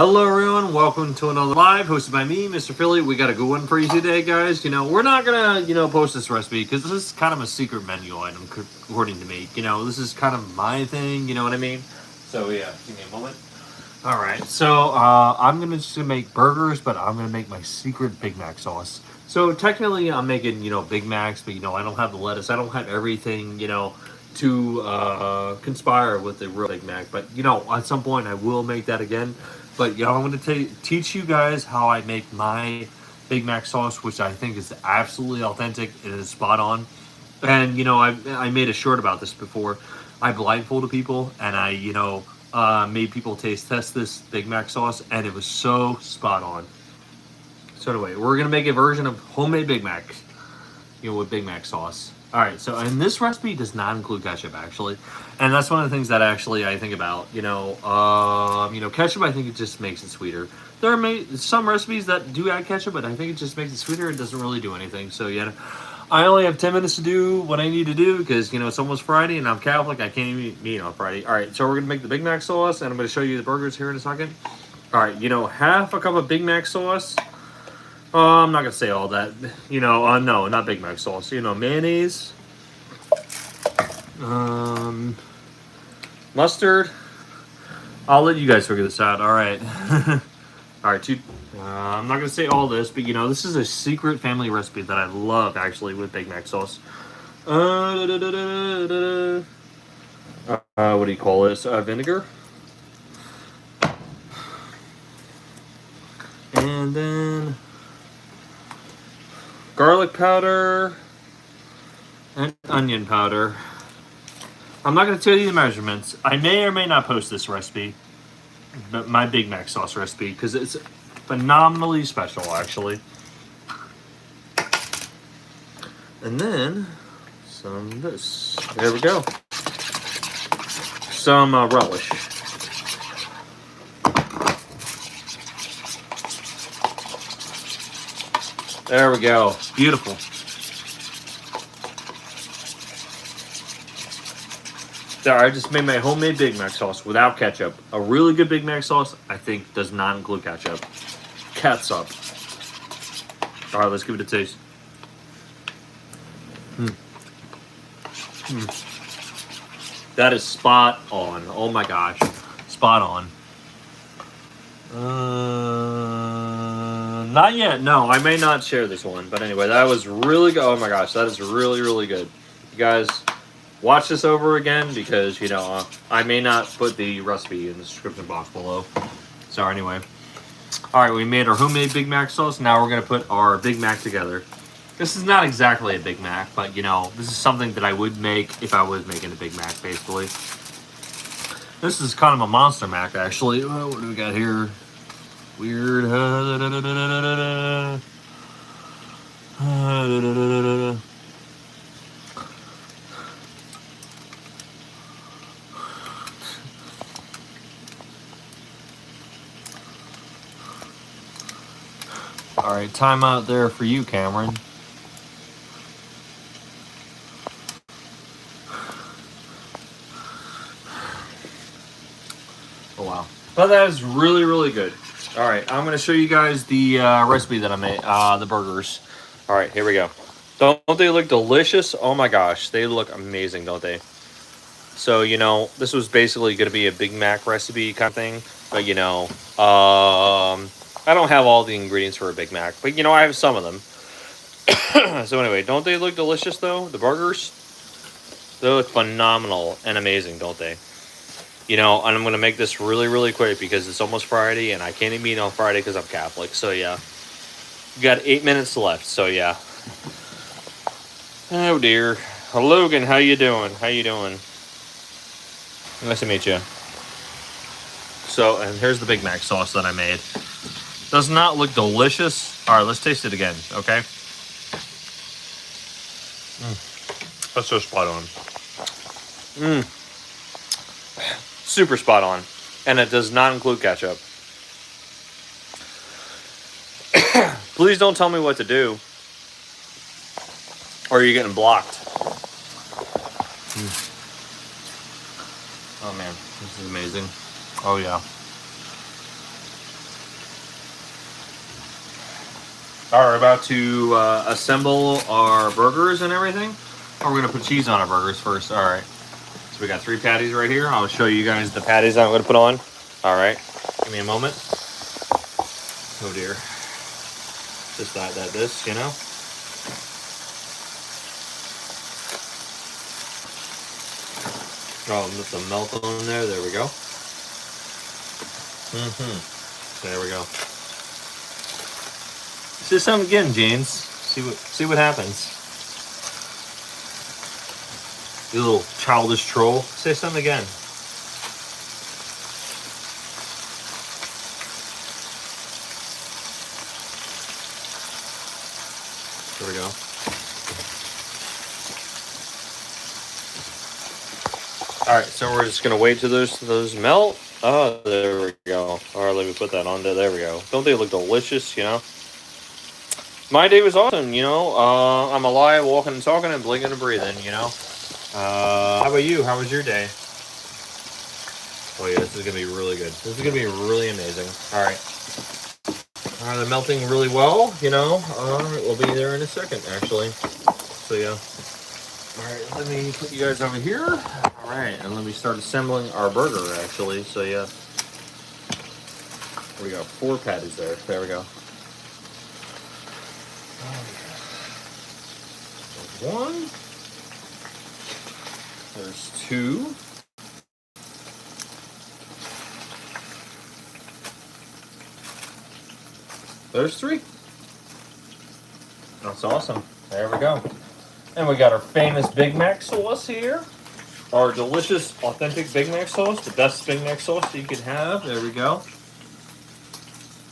Hello, everyone. Welcome to another live hosted by me, Mr. Philly. We got a good one for you today, guys. We're not gonna, post this recipe because this is kind of a secret menu item, according to me. This is kind of my thing. You know what I mean? So yeah, give me a moment. All right. So I'm gonna just make burgers, but I'm gonna make my secret Big Mac sauce. So technically, I'm making Big Macs, but I don't have the lettuce. I don't have everything. To conspire with the real Big Mac. But at some point I will make that again. But I'm going to teach you guys how I make my Big Mac sauce, which I think is absolutely authentic. It is spot on. And I made a short about this before. I blindfolded people and I made people taste test this Big Mac sauce, and it was so spot on. So anyway, we're gonna make a version of homemade Big Macs, with Big Mac sauce. All right, so and this recipe does not include ketchup actually, and that's one of the things that actually I think about. Ketchup. I think it just makes it sweeter. There are some recipes that do add ketchup, but I think it just makes it sweeter. It doesn't really do anything. So I only have 10 minutes to do what I need to do because it's almost Friday and I'm Catholic. I can't even eat on Friday. All right, so we're gonna make the Big Mac sauce, and I'm gonna show you the burgers here in a second. All right, half a cup of Big Mac sauce. I'm not gonna say all that. No, not Big Mac sauce. Mayonnaise, mustard. I'll let you guys figure this out. All right, all right. I'm not gonna say all this, but this is a secret family recipe that I love actually with Big Mac sauce. What do you call this? Vinegar, and then garlic powder and onion powder. I'm not going to tell you the measurements. I may or may not post this recipe, but my Big Mac sauce recipe, because it's phenomenally special, actually. And then some of this. There we go. Some relish. There we go. Beautiful. There, I just made my homemade Big Mac sauce without ketchup. A really good Big Mac sauce, I think, does not include ketchup. Catsup. All right, let's give it a taste. That is spot on. Oh my gosh, spot on. Not yet. No, I may not share this one. But anyway, that was really good. Oh my gosh, that is really, really good. You guys, watch this over again because, I may not put the recipe in the description box below. So anyway. All right, we made our homemade Big Mac sauce. Now we're going to put our Big Mac together. This is not exactly a Big Mac, but, this is something that I would make if I was making a Big Mac, basically. This is kind of a monster Mac, actually. What do we got here? Weird. All right, time out there for you, Cameron. Oh wow, but that is really, really good. All right, I'm going to show you guys the recipe that I made, the burgers. All right, here we go. Don't they look delicious? Oh my gosh, they look amazing, don't they? So, this was basically going to be a Big Mac recipe kind of thing. But, I don't have all the ingredients for a Big Mac. But, I have some of them. So anyway, don't they look delicious, though? The burgers? They look phenomenal and amazing, don't they? And I'm going to make this really, really quick because it's almost Friday and I can't eat meat on Friday because I'm Catholic. So, yeah. We got 8 minutes left. So, yeah. Oh, dear. Logan, how you doing? How you doing? Nice to meet you. So, and here's the Big Mac sauce that I made. Does not look delicious. All right, let's taste it again, okay? That's so spot on. Super spot on. And it does not include ketchup. Please don't tell me what to do, or you're getting blocked. Oh man, this is amazing. Oh yeah. are about to assemble our burgers and everything. Or we're gonna put cheese on our burgers first. All right. So we got 3 patties right here. I'll show you guys the patties I'm gonna put on. All right. Give me a moment. Oh dear. Just like this, you know. Oh, let some melt on there. There we go. There we go. Say something again, James. See what happens. You little childish troll. Say something again. There we go. All right, so we're just gonna wait till those melt. Oh, there we go. All right, let me put that on there. There we go. Don't they look delicious? You know. My day was awesome. You know, I'm alive, walking and talking, and blinking and breathing. You know. How about you? How was your day? Oh yeah, this is gonna be really good. This is gonna be really amazing. All right. They're melting really well. You know. We'll be there in a second, actually. So yeah. All right, let me put you guys over here. All right, and let me start assembling our burger, actually. So, yeah. We got 4 patties there. There we go. There's 1. There's 2. There's 3. That's awesome. There we go. And we got our famous Big Mac sauce here. Our delicious, authentic Big Mac sauce. The best Big Mac sauce you can have. There we go.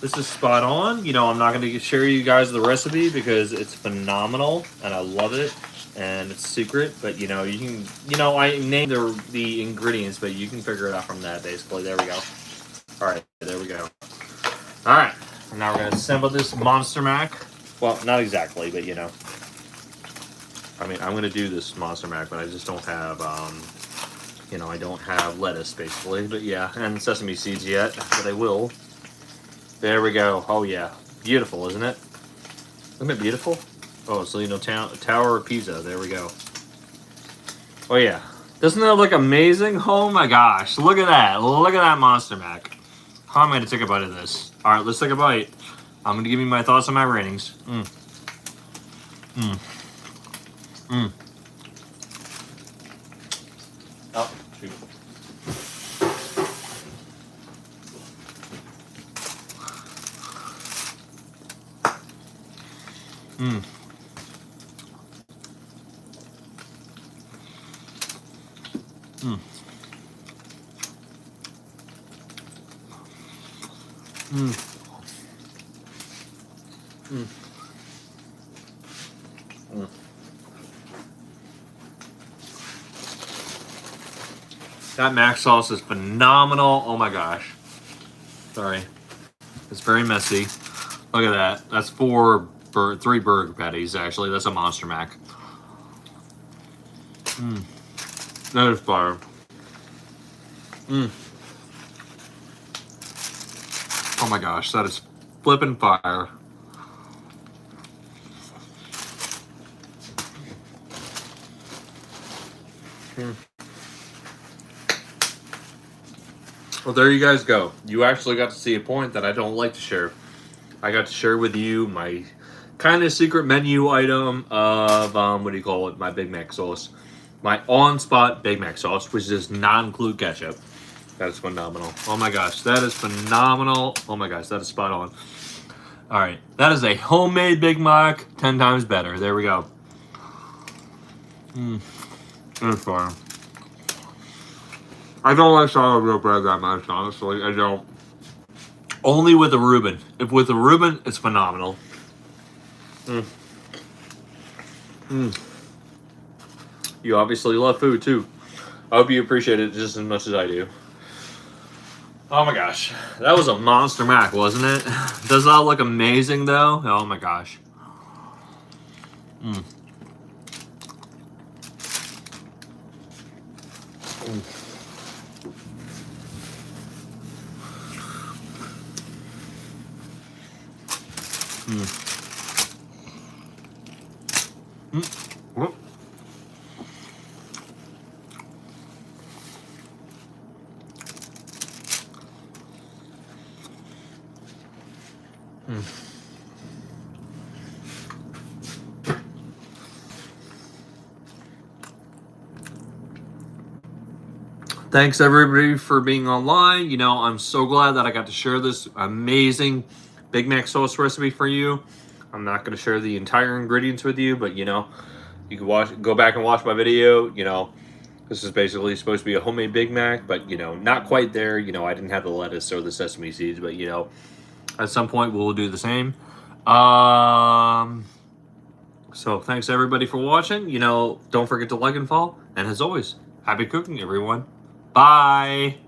This is spot on. You know, I'm not going to share you guys the recipe because it's phenomenal. And I love it. And it's secret. But, you know, you can... You know, I named the ingredients, but you can figure it out from that, basically. There we go. All right. There we go. All right. And now we're going to assemble this Monster Mac. Well, not exactly, but, you know. I mean, I'm going to do this Monster Mac, but I just don't have, you know, I don't have lettuce, basically. But yeah, and sesame seeds yet, but I will. There we go. Oh, yeah. Beautiful, isn't it? Isn't it beautiful? Oh, so, you know, Tower of Pisa. There we go. Oh, yeah. Doesn't that look amazing? Oh, my gosh. Look at that. Look at that Monster Mac. How am I going to take a bite of this? All right, let's take a bite. I'm going to give you my thoughts on my ratings. Oh, shoot. That mac sauce is phenomenal. Oh my gosh. Sorry. It's very messy. Look at that. That's 3 burger patties, actually. That's a Monster Mac. That is fire. Oh my gosh, that is flippin' fire. Well, there you guys go. You actually got to see a point that I don't like to share. I got to share with you my kind of secret menu item of, what do you call it? My Big Mac sauce. My on-spot Big Mac sauce, which does not include ketchup. That is phenomenal. Oh my gosh, that is phenomenal. Oh my gosh, that is spot on. All right, that is a homemade Big Mac, 10 times better. There we go. That's fire. I don't like sourdough bread that much, honestly. I don't. Only with the Reuben. If with the Reuben, it's phenomenal. You obviously love food too. I hope you appreciate it just as much as I do. Oh my gosh, that was a Monster Mac, wasn't it? Does that look amazing though? Oh my gosh. Whoop. Thanks everybody for being online. You know, I'm so glad that I got to share this amazing Big Mac sauce recipe for you. I'm not going to share the entire ingredients with you, but you know, you can go back and watch my video. You know, this is basically supposed to be a homemade Big Mac, but you know, not quite there. You know, I didn't have the lettuce or the sesame seeds, but you know, at some point we'll do the same. So thanks everybody for watching. You know, don't forget to like and follow. And as always, happy cooking, everyone. Bye.